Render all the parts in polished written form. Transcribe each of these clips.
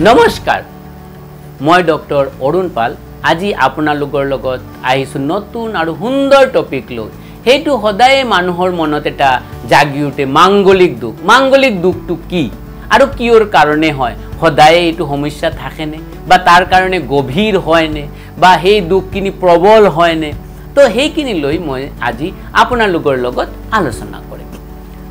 নমস্কাৰ মই ডক্টৰ অৰুণ পাল আজি আপোনালোকৰ লগত আহিছো নতুন আৰু সুন্দৰ টপিক লৈ হেতু সদায় মানুহৰ মনত এটা জাগি উঠে মাঙ্গলিক দুখটো কি আৰু কিৰ কাৰণে হয় সদায় এটো সমস্যা থাকেনে বা তাৰ কাৰণে গভীৰ হয়নে বা সেই দুখখিনি প্ৰবল হয়নে তো সেইখিনি লৈ মই আজি আপোনালোকৰ লগত আলোচনা কৰিম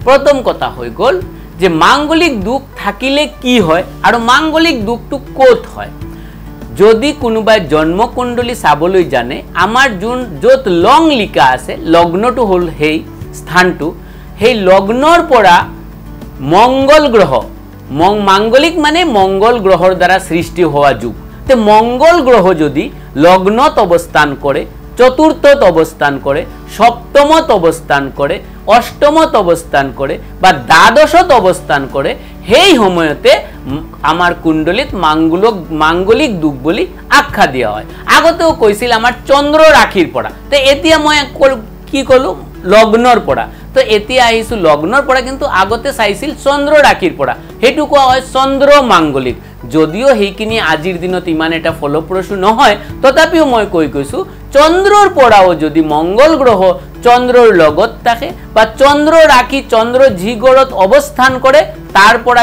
প্ৰথম কথা হৈ গল যে মাঙ্গলিক দুখ থাকিলে কি হয় আৰু মাঙ্গলিক দুখটো ক'ত হয় যদি কোনোবাই জন্মকুণ্ডলী চাবলৈ জানে আমাৰ যত লং লিখা আছে লগ্নটো হল সেই স্থানটো সেই লগ্নৰ পৰা মঙ্গল গ্ৰহ মাঙ্গলিক মানে মঙ্গল গ্ৰহৰ দ্বাৰা সৃষ্টি হোৱা যুগ তে মঙ্গল গ্ৰহ যদি লগ্নত অৱস্থান কৰে চতুৰ্থত অৱস্থান কৰে সপ্তমত অৱস্থান কৰে অষ্টমত অৱস্থান কৰে বা দ্বাদশত অৱস্থান কৰে সেই সময়তে আমাৰ কুণ্ডলিত মাঙ্গলিক দুখ বুলি আখ্যা দিয়া হয় আগতেও কৈছিল আমাৰ চন্দ্ৰ ৰাশিৰ পৰা তে এতিয়া মই কি কলো লগ্নৰ পৰা তো এতিয়া আহিছো লগ্নৰ পৰা কিন্তু আগতে চাইছিল চন্দ্ৰ ৰাশিৰ পৰা হেতু কোৱা হয় চন্দ্ৰ মাঙ্গলিক যদিও হেইখিনি আজিৰ দিনত ইমান এটা ফলপ্ৰসূ নহয় তথাপিও মই কৈছো চন্দ্ৰৰ পৰাও যদি মঙ্গল গ্ৰহ চন্দ্ৰৰ লগত থাকে বা চন্দ্ৰ ৰাশি চন্দ্ৰ জিগৰত অৱস্থান কৰে তাৰ পৰা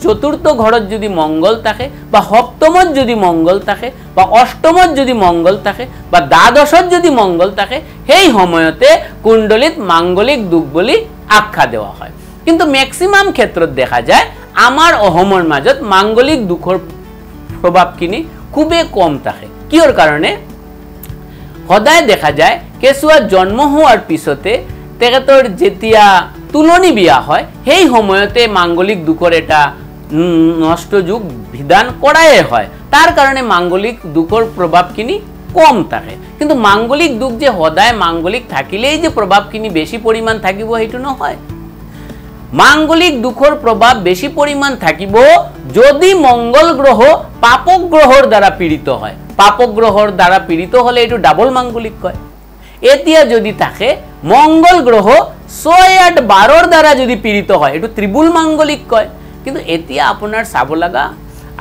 চতুৰ্থ ঘৰত যদি মঙ্গল থাকে বা সপ্তমত যদি মঙ্গল থাকে বা অষ্টমত যদি মঙ্গল থাকে বা দ্বাদশত যদি মঙ্গল থাকে সেই সময়তে কুণ্ডলিত মাঙ্গলিক দুখ বুলি আখ্যা দেওয়া হয় কিন্তু ম্যাক্সিমাম ক্ষেত্ৰত দেখা যায় আমাৰ অহমৰ মাজত মাঙ্গলিক দুখৰ প্ৰভাৱখিনি খুবেই কম থাকে কিয়ৰ কাৰণে সদায় দেখা যায় কেঁচুৱা জন্ম হোৱাৰ পিছতে তেখেতৰ যেতিয়া তুলনি বিয়া হয় সেই সময়তে মাঙ্গলিক দুখৰ এটা নষ্ট যুগ বিধান কৰাই হয় তাৰ কাৰণে মাঙ্গলিক দুখৰ প্ৰভাৱখিনি কম থাকে কিন্তু মাঙ্গলিক দুখ যে সদায় মাঙ্গলিক থাকিলেই যে প্ৰভাৱখিনি বেছি পৰিমাণ থাকিব হেতু নহয় মাঙ্গলিক দুখৰ প্ৰভাৱ বেছি পৰিমাণ থাকিব যদি মঙ্গল গ্ৰহ পাপক গ্ৰহৰ দ্বাৰা পীড়িত হয় পাপক গ্ৰহৰ দ্বাৰা পীড়িত হলে এটো ডাবল মাঙ্গলিক কয় এতিয়া যদি থাকে মঙ্গল গ্ৰহ 6 8 12 দ্বাৰা যদি পীড়িত হয় এটো ত্ৰিবুল মাঙ্গলিক কয় কিন্তু এতিয়া আপোনাৰ চাব লাগা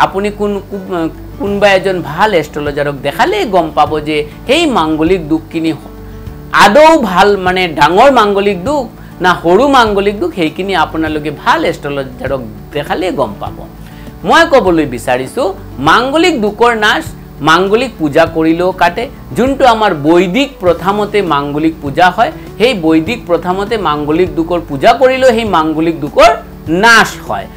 আপুনি কোনবা এজন ভাল এস্ট্ৰোলজাৰক দেখালে গম পাব যে হেই মাঙ্গলিক দুখখিনি আদৌ ভাল মানে ডাঙৰ মাঙ্গলিক দুখ না সৰু মাঙ্গলিক দুখ হেইখিনি আপোনালোকে ভাল এস্ট্ৰোলজাৰক দেখালে গম পাব মই কবলৈ বিচাৰিছো মাঙ্গলিক দুখৰ নাশ মাঙ্গলিক পূজা কৰিলেও কাটে যোনটো আমাৰ বৈদিক প্ৰথামতে মাঙ্গলিক পূজা হয় সেই বৈদিক প্ৰথামতে মাঙ্গলিক দুখৰ পূজা কৰিলেও সেই মাঙ্গলিক দুখৰ নাশ হয়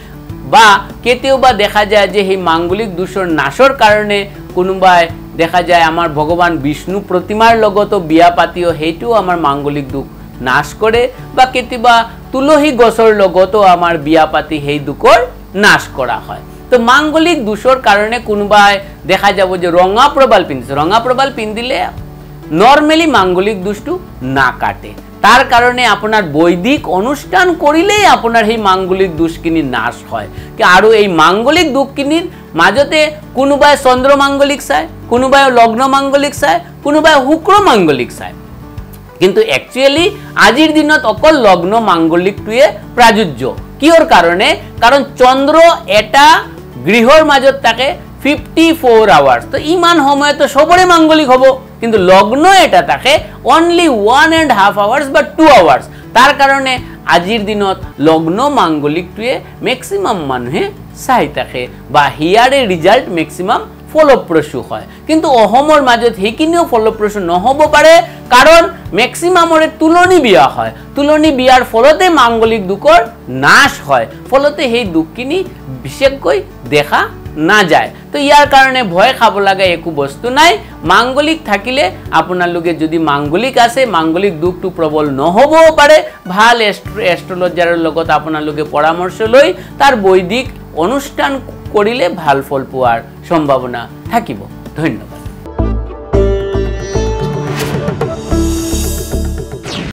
বা কেতিয়াবা দেখা যায় যে সেই মাঙ্গলিক দোষৰ নাশৰ কাৰণে কোনোবাই দেখা যায় আমাৰ ভগৱান বিষ্ণু প্ৰতিমাৰ লগতো বিয়া পাতিও হেইটো আমাৰ মাঙ্গলিক দুখ নাশ কৰে বা কেতিয়াবা তুলসী গছৰ লগতো আমাৰ বিয়া পাতি হেই দুখৰ নাশ কৰা হয় তো মাঙ্গলিক দোষৰ কাৰণে কোনোবাই দেখা যাব যে ৰঙা প্ৰবাল পিন্ধিলে নরমালি মাঙ্গলিক দোষটো না কাটে তার কারণে আপনার বৈদিক অনুষ্ঠান করিলেই আপনার এই মাঙ্গলিক দোষখিনি নাশ হয় আর এই মাঙ্গলিক দুখখিনির মাজতে কোনোবাই চন্দ্র মাঙ্গলিক চায় কোনোবাই লগ্ন মাঙ্গলিক চায় কোনোবাই শুক্র মাঙ্গলিক চায় কিন্তু একচুয়ালি আজিৰ দিনত অকল লগ্ন মাঙ্গলিকটোৱে প্ৰাযোজ্য কিয়ৰ কাৰণে কাৰণ চন্দ্ৰ এটা গৃহৰ মাজত থাকে 54 আৱাৰ্স তো ইমান সময় তো সবৰে মাঙ্গলিক হ'ব কিন্তু লগ্ন এটা থাকে অনলি 1.5 আৱাৰ্স বা 2 আৱাৰ্স তাৰ কাৰণে আজিৰ দিনত লগ্ন মাঙ্গলিকটোৱে ম্যাক্সিমাম মানুহে চাই থাকে বা হিয়াৰে ৰিজাল্ট ম্যাক্সিমাম ফলপ্ৰসূ হয় কিন্তু অহমৰ মাজত হেকিনিও ফলপ্ৰসূ নহব পাৰে কাৰণ ম্যাক্সিমামৰে তুলনি বিয়া হয় তুলনি বিয়াৰ ফলতে মাঙ্গলিক দুখৰ নাশ হয় ফলতে সেই দুখখিনি বিশেষকৈ দেখা না যায় তো ইয়াৰ কাৰণে ভয় খাব লাগা একো বস্তু নাই মাঙ্গলিক থাকিলে আপোনালোকে যদি মাঙ্গলিক আছে মাঙ্গলিক দুখটো প্ৰবল নহব পাৰে ভাল এস্ট্ৰোলজাৰৰ লগত আপোনালোকে পৰামৰ্শ লৈ তাৰ বৈদিক অনুষ্ঠান কৰিলে ভাল ফল পোৱাৰ সম্ভাৱনা থাকিব ধন্যবাদ।